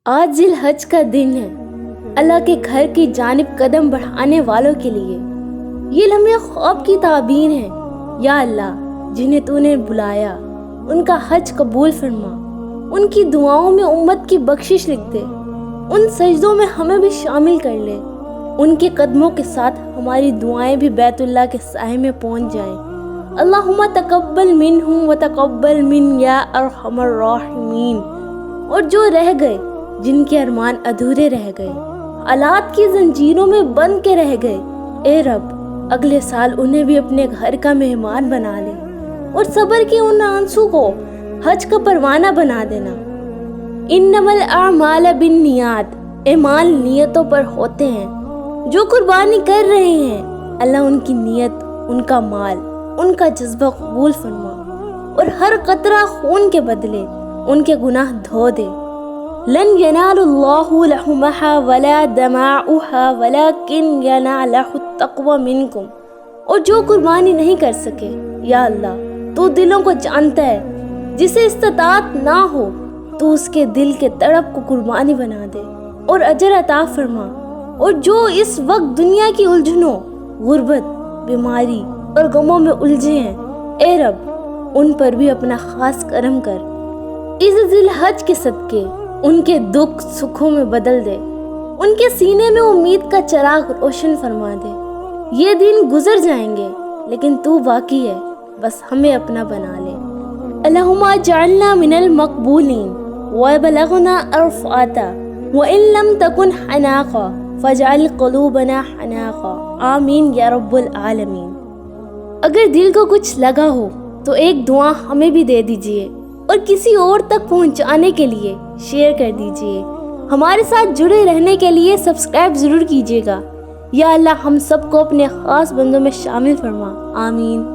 آج ذی الحج کا دن ہے، اللہ کے گھر کی جانب قدم بڑھانے والوں کے لیے یہ لمحے خواب کی تعبیر ہیں۔ یا اللہ، جنہیں تو نے بلایا ان کا حج قبول فرما، ان کی دعاؤں میں امت کی بخشش لکھ دے، ان سجدوں میں ہمیں بھی شامل کر لے، ان کے قدموں کے ساتھ ہماری دعائیں بھی بیت اللہ کے سائے میں پہنچ جائیں۔ اللہم تقبل منہم وتقبل من یا ارحم الراحمین۔ اور جو رہ گئے، جن کے ارمان ادھورے رہ گئے، حالات کی زنجیروں میں بند کے رہ گئے، اے رب اگلے سال انہیں بھی اپنے گھر کا مہمان بنا لے اور صبر کے ان آنسو کو حج کا پروانہ بنا دینا۔ انما الاعمال بالنیات، اعمال نیتوں پر ہوتے ہیں۔ جو قربانی کر رہے ہیں، اللہ ان کی نیت، ان کا مال، ان کا جذبہ قبول فرما اور ہر قطرہ خون کے بدلے ان کے گناہ دھو دے۔ لن ینال اللہ لحمها ولا دماؤها ولکن ینالہ التقوی منکم۔ اور جو قربانی نہیں کر سکے، یا اللہ تو دلوں کو جانتا ہے، جسے استطاعت نہ ہو تو اس کے دل کے تڑپ کو قربانی بنا دے اور اجر عطا فرما۔ اور جو اس وقت دنیا کی الجھنوں، غربت، بیماری اور غموں میں الجھے ہیں، اے رب ان پر بھی اپنا خاص کرم کر۔ اس ذی الحج کے صدقے ان کے دکھ سکھوں میں بدل دے، ان کے سینے میں امید کا چراغ روشن فرما دے۔ یہ دن گزر جائیں گے لیکن تو باقی ہے، بس ہمیں اپنا بنا لے۔ اللہم اجعلنا من المقبولین وبلغنا عرفاتا وان لم تکن حناقا فاجعل قلوبنا حناقا، آمین یا رب العالمین۔ اگر دل کو کچھ لگا ہو تو ایک دعا ہمیں بھی دے دیجئے اور کسی اور تک پہنچانے کے لیے شیئر کر دیجئے۔ ہمارے ساتھ جڑے رہنے کے لیے سبسکرائب ضرور کیجیے گا۔ یا اللہ ہم سب کو اپنے خاص بندوں میں شامل فرما، آمین۔